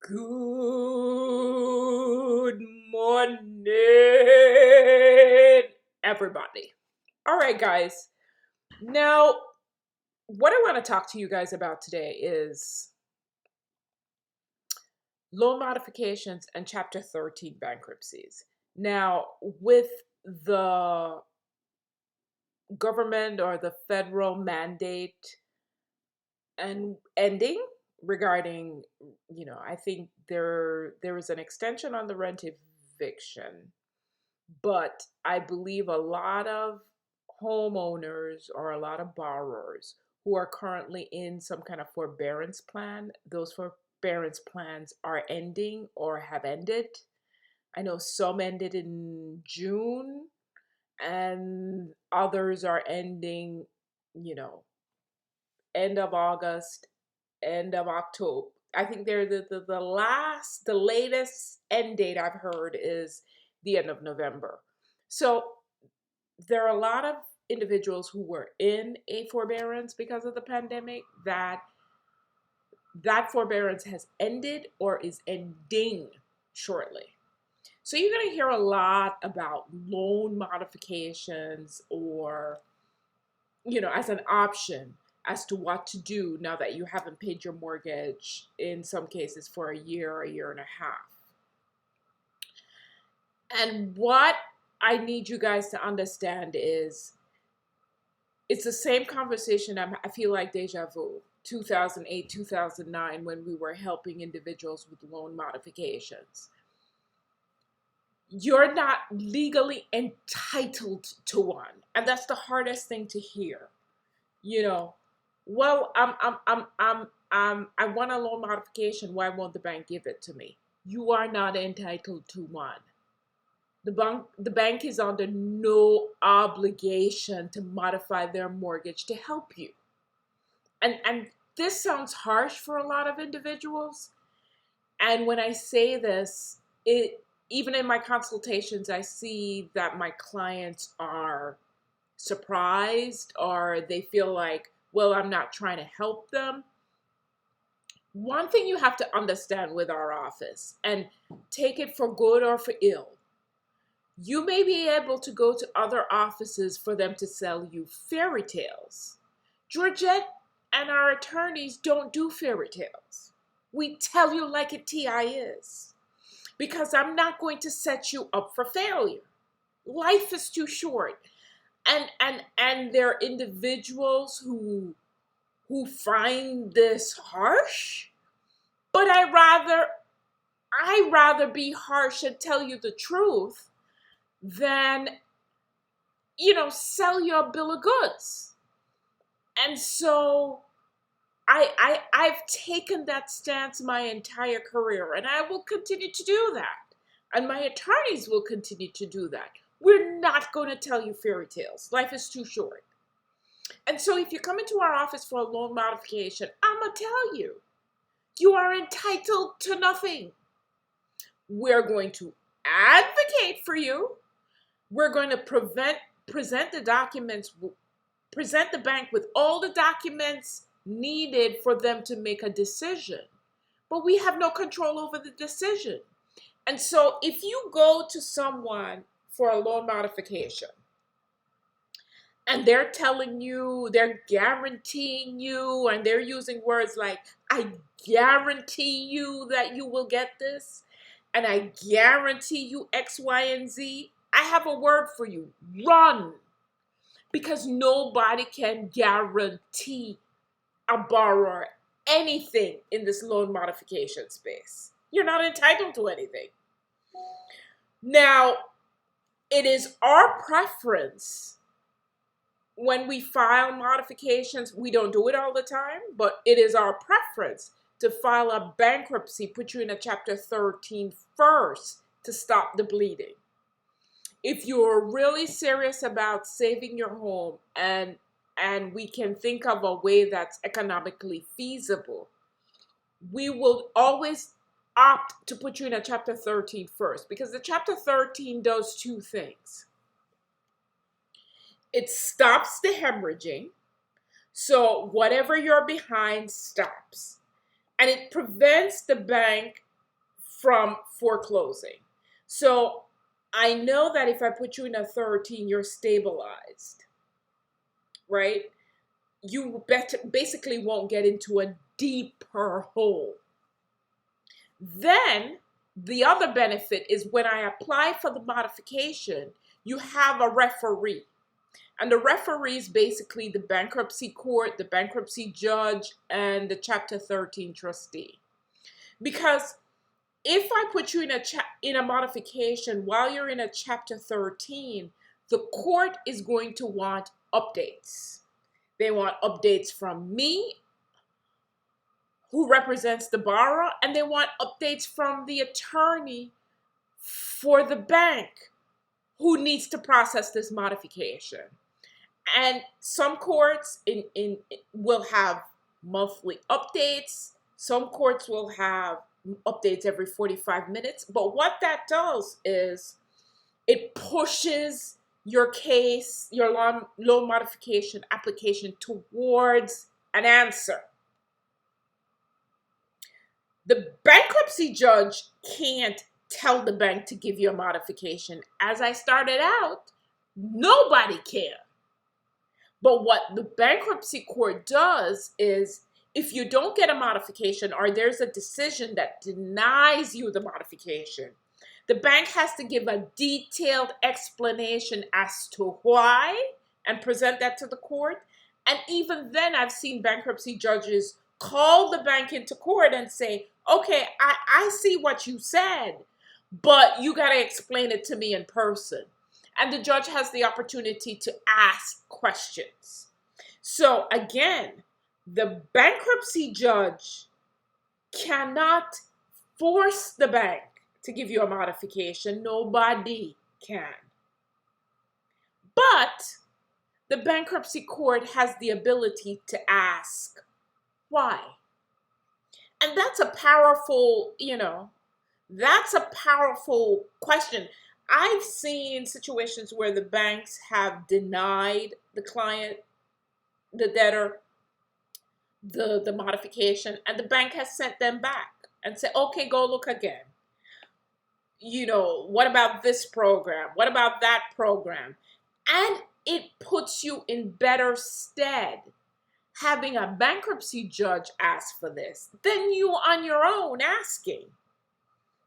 Good morning, everybody. All right, guys. Now, what I want to talk to you guys about today is loan modifications and Chapter 13 bankruptcies. Now, with the government or the federal mandate and ending regarding, I think there is an extension on the rent eviction. But I believe a lot of homeowners or a lot of borrowers who are currently in some kind of forbearance plan, those forbearance plans are ending or have ended. I know some ended in June and others are ending, you know, end of August, end of October. I think they're the latest end date I've heard is the end of November. So there are a lot of individuals who were in a forbearance because of the pandemic that forbearance has ended or is ending shortly. So you're going to hear a lot about loan modifications or, as an option as to what to do now that you haven't paid your mortgage in some cases for a year and a half. And what I need you guys to understand is it's the same conversation. I feel like deja vu, 2008, 2009, when we were helping individuals with loan modifications. You're not legally entitled to one. And that's the hardest thing to hear. Well, I want a loan modification. Why won't the bank give it to me? You are not entitled to one. The bank is under no obligation to modify their mortgage to help you. And this sounds harsh for a lot of individuals. And when I say this, even in my consultations, I see that my clients are surprised or they feel like, well, I'm not trying to help them. One thing you have to understand with our office, and take it for good or for ill, you may be able to go to other offices for them to sell you fairy tales. Georgette and our attorneys don't do fairy tales. We tell you like a TI is. Because I'm not going to set you up for failure. Life is too short. And there are individuals who find this harsh, but I rather be harsh and tell you the truth than sell your bill of goods. And so I've taken that stance my entire career, and I will continue to do that. And my attorneys will continue to do that. We're not going to tell you fairy tales. Life is too short. And so if you come into our office for a loan modification, I'm going to tell you, you are entitled to nothing. We're going to advocate for you. We're going to present the bank with all the documents needed for them to make a decision. But we have no control over the decision. And so if you go to someone for a loan modification and they're telling you, they're guaranteeing you, and they're using words like, I guarantee you that you will get this, and I guarantee you X, Y, and Z, I have a word for you. Run. Because nobody can guarantee a borrower anything in this loan modification space. You're not entitled to anything. Now, it is our preference when we file modifications, we don't do it all the time, but it is our preference to file a bankruptcy, put you in a Chapter 13 first to stop the bleeding. If you're really serious about saving your home and we can think of a way that's economically feasible, we will always opt to put you in a Chapter 13 first, because the Chapter 13 does two things. It stops the hemorrhaging, so whatever you're behind stops. And it prevents the bank from foreclosing. So I know that if I put you in a 13, you're stabilized, right? You basically won't get into a deeper hole. Then the other benefit is when I apply for the modification, you have a referee. And the referee is basically the bankruptcy court, the bankruptcy judge, and the Chapter 13 trustee. Because if I put you in a modification while you're in a Chapter 13, the court is going to want updates. They want updates from me, who represents the borrower, and they want updates from the attorney for the bank who needs to process this modification. And some courts will have monthly updates. Some courts will have updates every 45 minutes. But what that does is it pushes your case, your loan modification application towards an answer. The bankruptcy judge can't tell the bank to give you a modification. As I started out, nobody can. But what the bankruptcy court does is if you don't get a modification or there's a decision that denies you the modification, the bank has to give a detailed explanation as to why and present that to the court. And even then, I've seen bankruptcy judges call the bank into court and say, okay, I see what you said, but you got to explain it to me in person. And the judge has the opportunity to ask questions. So again, the bankruptcy judge cannot force the bank to give you a modification. Nobody can. But the bankruptcy court has the ability to ask why. And that's a powerful, that's a powerful question. I've seen situations where the banks have denied the client, the debtor, the modification, and the bank has sent them back and said, okay, go look again. What about this program? What about that program? And it puts you in better stead having a bankruptcy judge ask for this than you on your own asking.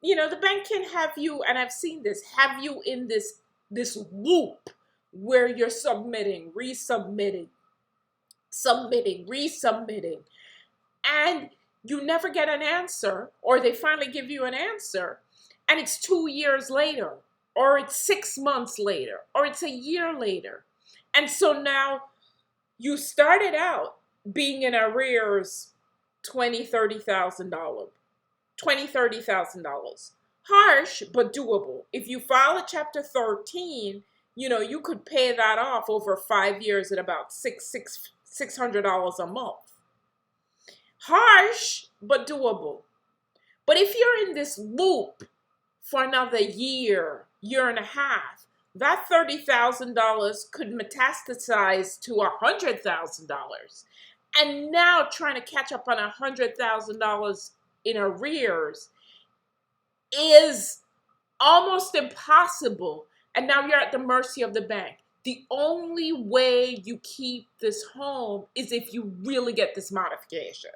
The bank can have you, and I've seen this, have you in this loop where you're submitting, resubmitting, submitting, resubmitting, and you never get an answer, or they finally give you an answer, and it's 2 years later, or it's 6 months later, or it's a year later. And so now you started out being in arrears $20,000, $30,000. $30,000. Harsh, but doable. If you file a Chapter 13, you could pay that off over 5 years at about $600 a month. Harsh, but doable. But if you're in this loop for another year, year and a half, that $30,000 could metastasize to $100,000. And now trying to catch up on $100,000 in arrears is almost impossible. And now you're at the mercy of the bank. The only way you keep this home is if you really get this modification.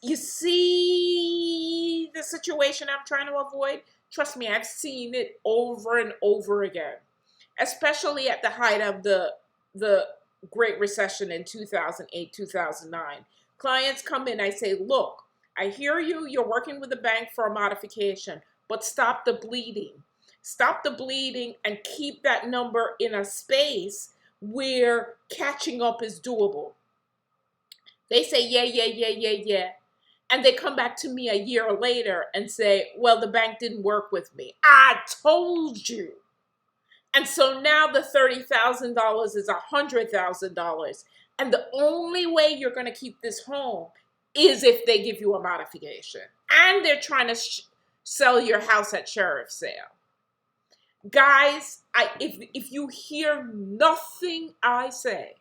You see the situation I'm trying to avoid? Trust me, I've seen it over and over again, especially at the height of the Great Recession in 2008, 2009. Clients come in, I say, look, I hear you, you're working with the bank for a modification, but stop the bleeding. Stop the bleeding and keep that number in a space where catching up is doable. They say, yeah. And they come back to me a year later and say, well, the bank didn't work with me. I told you. And so now the $30,000 is $100,000. And the only way you're going to keep this home is if they give you a modification. And they're trying to sell your house at sheriff's sale. Guys, if you hear nothing I say,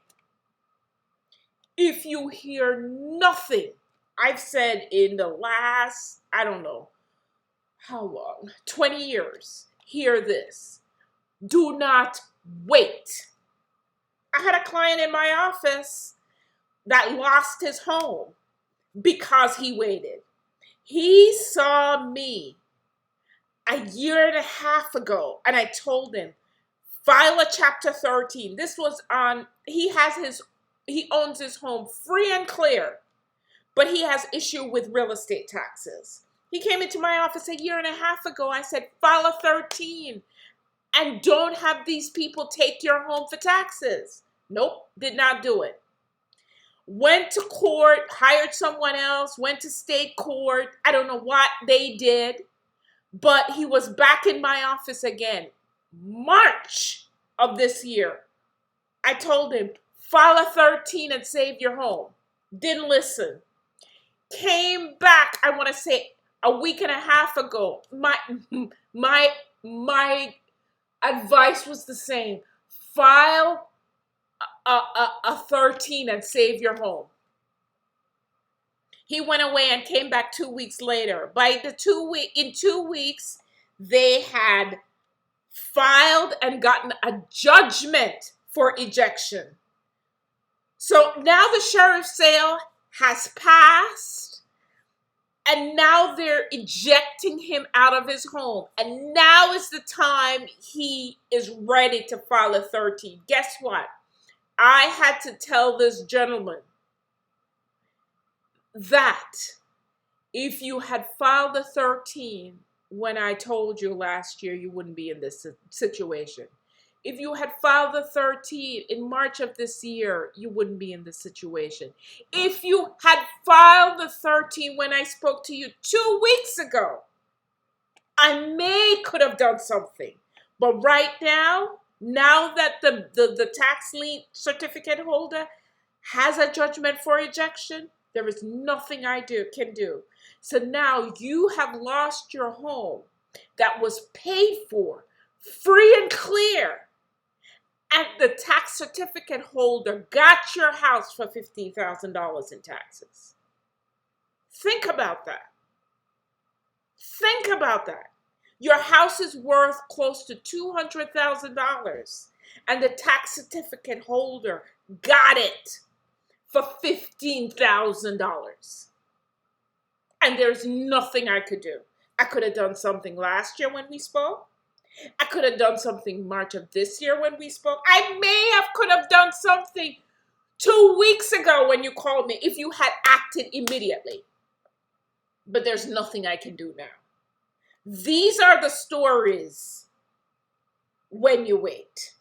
if you hear nothing I've said in the last, 2 how long? 20 years. Hear this. Do not wait. I had a client in my office that lost his home because he waited. He saw me a year and a half ago, and I told him, file a chapter 13. This was on, he owns his home free and clear, but he has issue with real estate taxes. He came into my office a year and a half ago. I said, file a 13 and don't have these people take your home for taxes. Nope, did not do it. Went to court, hired someone else, went to state court. I don't know what they did, but he was back in my office again. March of this year. I told him, file a 13 and save your home. Didn't listen. Came back, I want to say a week and a half ago. My advice was the same. File a 13 and save your home. He went away and came back 2 weeks later. In 2 weeks, they had filed and gotten a judgment for ejection. So now the sheriff's sale has passed, and now they're ejecting him out of his home. And now is the time he is ready to file a 13. Guess what? I had to tell this gentleman that if you had filed a 13 when I told you last year, you wouldn't be in this situation. If you had filed the 13 in March of this year, you wouldn't be in this situation. If you had filed the 13 when I spoke to you 2 weeks ago, I could have done something. But right now that the tax lien certificate holder has a judgment for ejection, there is nothing I can do. So now you have lost your home that was paid for, free and clear. And the tax certificate holder got your house for $15,000 in taxes. Think about that. Think about that. Your house is worth close to $200,000, and the tax certificate holder got it for $15,000. And there's nothing I could do. I could have done something last year when we spoke. I could have done something March of this year when we spoke. Could have done something 2 weeks ago when you called me if you had acted immediately. But there's nothing I can do now. These are the stories when you wait.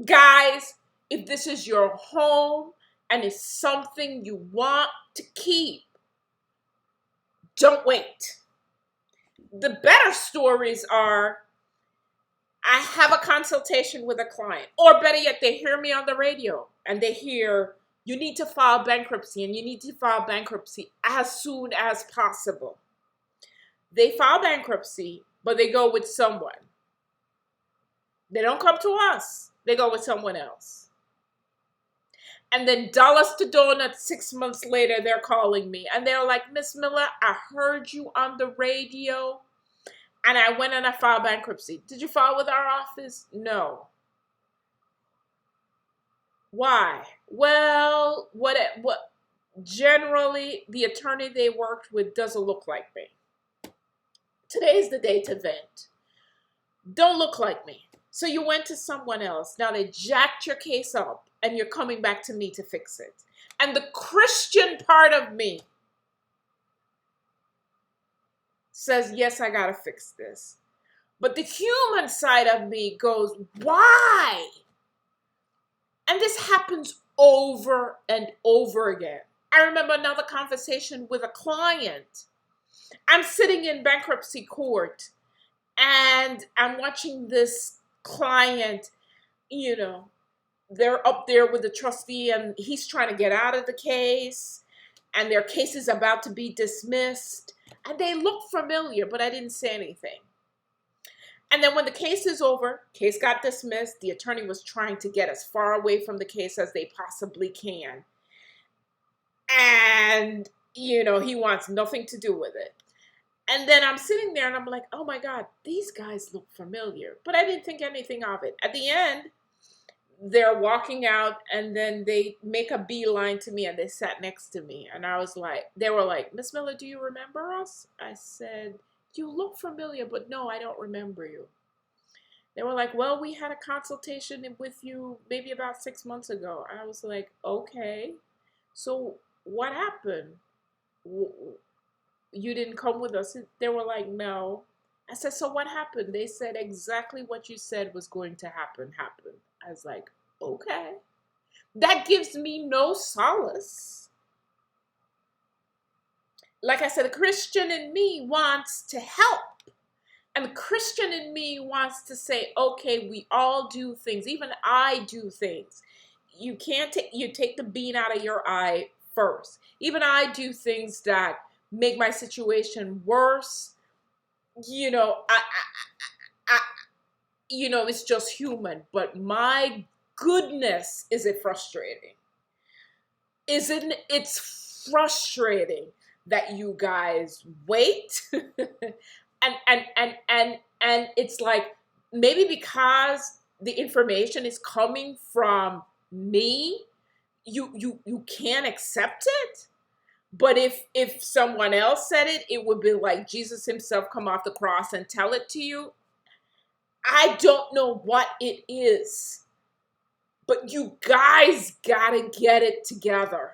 Guys, if this is your home and it's something you want to keep, don't wait. The better stories are, I have a consultation with a client, or better yet, they hear me on the radio and they hear, you need to file bankruptcy and you need to file bankruptcy as soon as possible. They file bankruptcy, but they go with someone. They don't come to us. They go with someone else. And then dollars to donuts, 6 months later, they're calling me. And they're like, Miss Miller, I heard you on the radio. And I went and I filed bankruptcy. Did you file with our office? No. Why? Well, generally, the attorney they worked with doesn't look like me. Today's the day to vent. Don't look like me. So you went to someone else. Now they jacked your case up and you're coming back to me to fix it. And the Christian part of me says, yes, I gotta fix this. But the human side of me goes, why? And this happens over and over again. I remember another conversation with a client. I'm sitting in bankruptcy court and I'm watching this client, they're up there with the trustee and he's trying to get out of the case and their case is about to be dismissed. And they look familiar, but I didn't say anything. And then when the case is over, case got dismissed, the attorney was trying to get as far away from the case as they possibly can. And, he wants nothing to do with it. And then I'm sitting there and I'm like, oh my God, these guys look familiar. But I didn't think anything of it. At the end, they're walking out and then they make a beeline to me and they sat next to me. And I was like, they were like, Miss Miller, do you remember us? I said, you look familiar, but no, I don't remember you. They were like, well, we had a consultation with you maybe about 6 months ago. I was like, okay, so what happened? You didn't come with us? They were like, no. I said, so what happened? They said exactly what you said was going to happen happened. I was like, okay. That gives me no solace. Like I said, the Christian in me wants to help. And the Christian in me wants to say, okay, we all do things. Even I do things. You can't take the bean out of your eye first. Even I do things that make my situation worse. You know, I it's just human. But my goodness, is it frustrating? Isn't it's frustrating that you guys wait and it's like, maybe because the information is coming from me, you can't accept it. But if someone else said it, it would be like Jesus himself come off the cross and tell it to you. I don't know what it is, but you guys gotta get it together.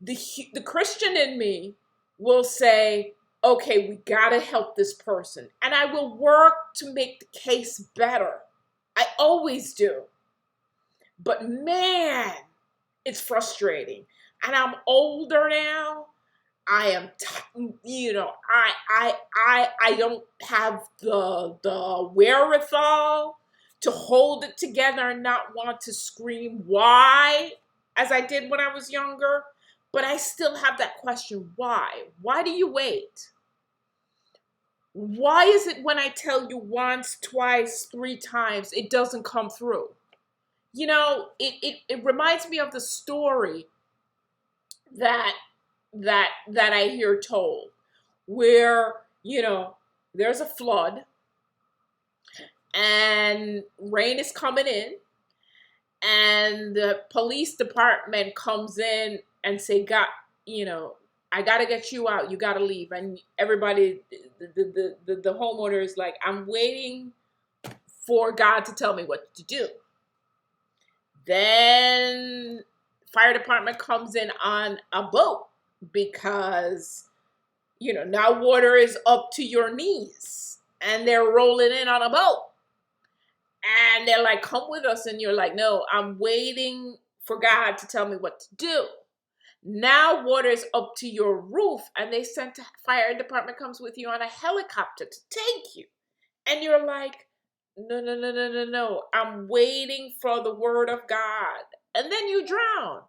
The Christian in me will say, okay, we gotta help this person. And I will work to make the case better. I always do. But man, it's frustrating. And I'm older now. I am, I don't have the wherewithal to hold it together and not want to scream why, as I did when I was younger. But I still have that question, why? Why do you wait? Why is it when I tell you once, twice, 3 times, it doesn't come through? It reminds me of the story that I hear told, where, there's a flood and rain is coming in and the police department comes in and say, God, I got to get you out. You got to leave. And everybody, the homeowner is like, I'm waiting for God to tell me what to do. Then fire department comes in on a boat because, now water is up to your knees and they're rolling in on a boat. And they're like, come with us. And you're like, no, I'm waiting for God to tell me what to do. Now water is up to your roof and they sent fire department comes with you on a helicopter to take you. And you're like, no. I'm waiting for the word of God. And then you drown.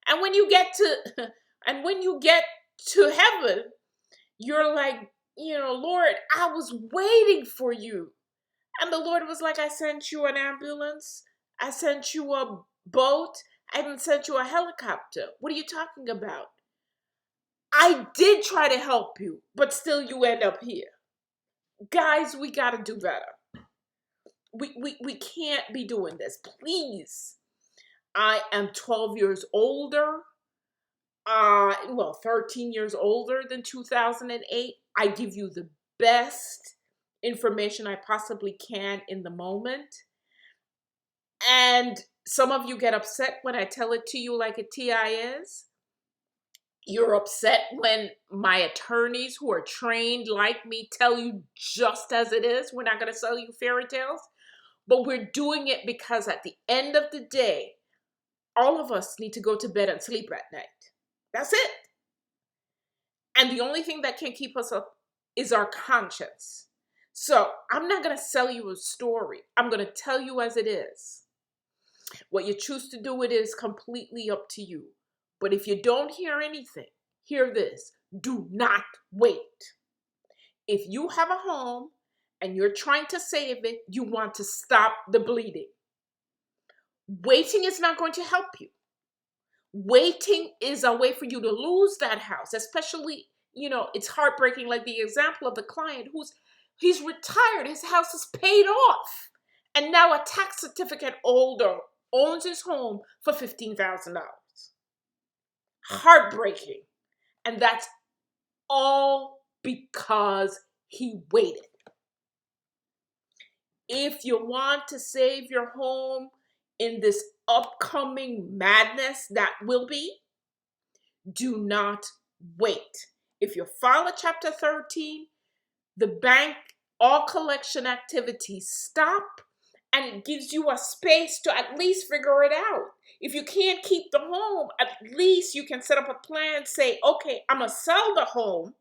And when you get to heaven, you're like, Lord, I was waiting for you. And the Lord was like, I sent you an ambulance. I sent you a boat. I even sent you a helicopter. What are you talking about? I did try to help you, but still you end up here. Guys, we got to do better. We can't be doing this. Please. I am 12 years older. 13 years older than 2008. I give you the best information I possibly can in the moment. And some of you get upset when I tell it to you like a TI is. You're upset when my attorneys who are trained like me tell you just as it is. We're not going to sell you fairy tales. But we're doing it because at the end of the day, all of us need to go to bed and sleep at night. That's it. And the only thing that can keep us up is our conscience. So I'm not going to sell you a story. I'm going to tell you as it is. What you choose to do with it is completely up to you. But if you don't hear anything, hear this. Do not wait. If you have a home and you're trying to save it, you want to stop the bleeding. Waiting is not going to help you. Waiting is a way for you to lose that house, especially, it's heartbreaking, like the example of the client he's retired, his house is paid off, and now a tax certificate holder owns his home for $15,000. Heartbreaking. And that's all because he waited. If you want to save your home in this upcoming madness that will be, do not wait. If you file a Chapter 13, the bank, all collection activities stop, and it gives you a space to at least figure it out. If you can't keep the home, at least you can set up a plan, say, okay, I'm going to sell the home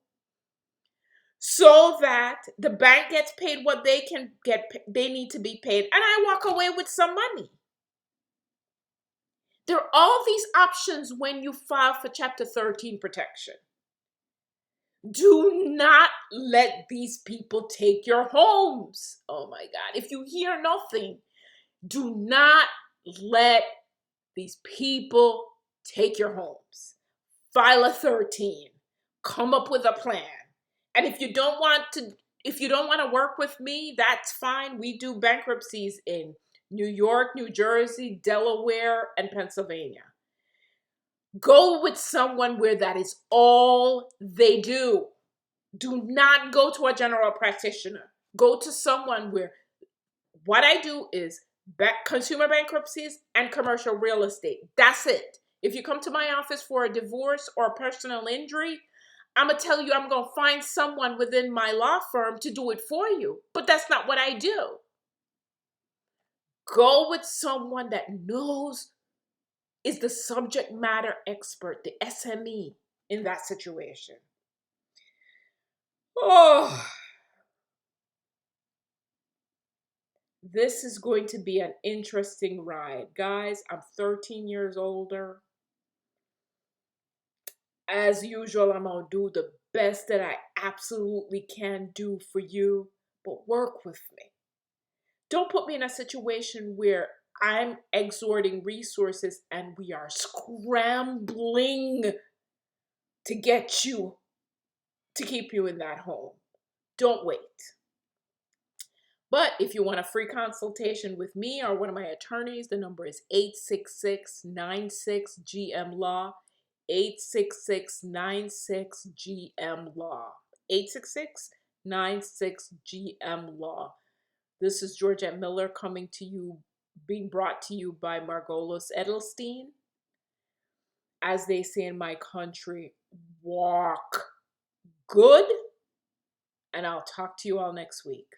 so that the bank gets paid what they need to be paid, and I walk away with some money. There are all these options when you file for Chapter 13 protection. Do not let these people take your homes. Oh my God. If you hear nothing, do not let these people take your homes. File a 13. Come up with a plan. And if you don't want to work with me, that's fine. We do bankruptcies in New York, New Jersey, Delaware, and Pennsylvania. Go with someone where that is all they do. Do not go to a general practitioner. Go to someone where what I do is consumer bankruptcies and commercial real estate. That's it. If you come to my office for a divorce or a personal injury, I'm going to tell you I'm going to find someone within my law firm to do it for you. But that's not what I do. Go with someone that is the subject matter expert, the SME in that situation. Oh, this is going to be an interesting ride. Guys, I'm 13 years older. As usual, I'm going to do the best that I absolutely can do for you, but work with me. Don't put me in a situation where I'm exhorting resources and we are scrambling to get you, to keep you in that home. Don't wait. But if you want a free consultation with me or one of my attorneys, the number is 866-96-GM-LAW. 866-96-GM-LAW. 866-96-GM-LAW. This is Georgette Miller being brought to you by Margolis Edelstein. As they say in my country, walk good. And I'll talk to you all next week.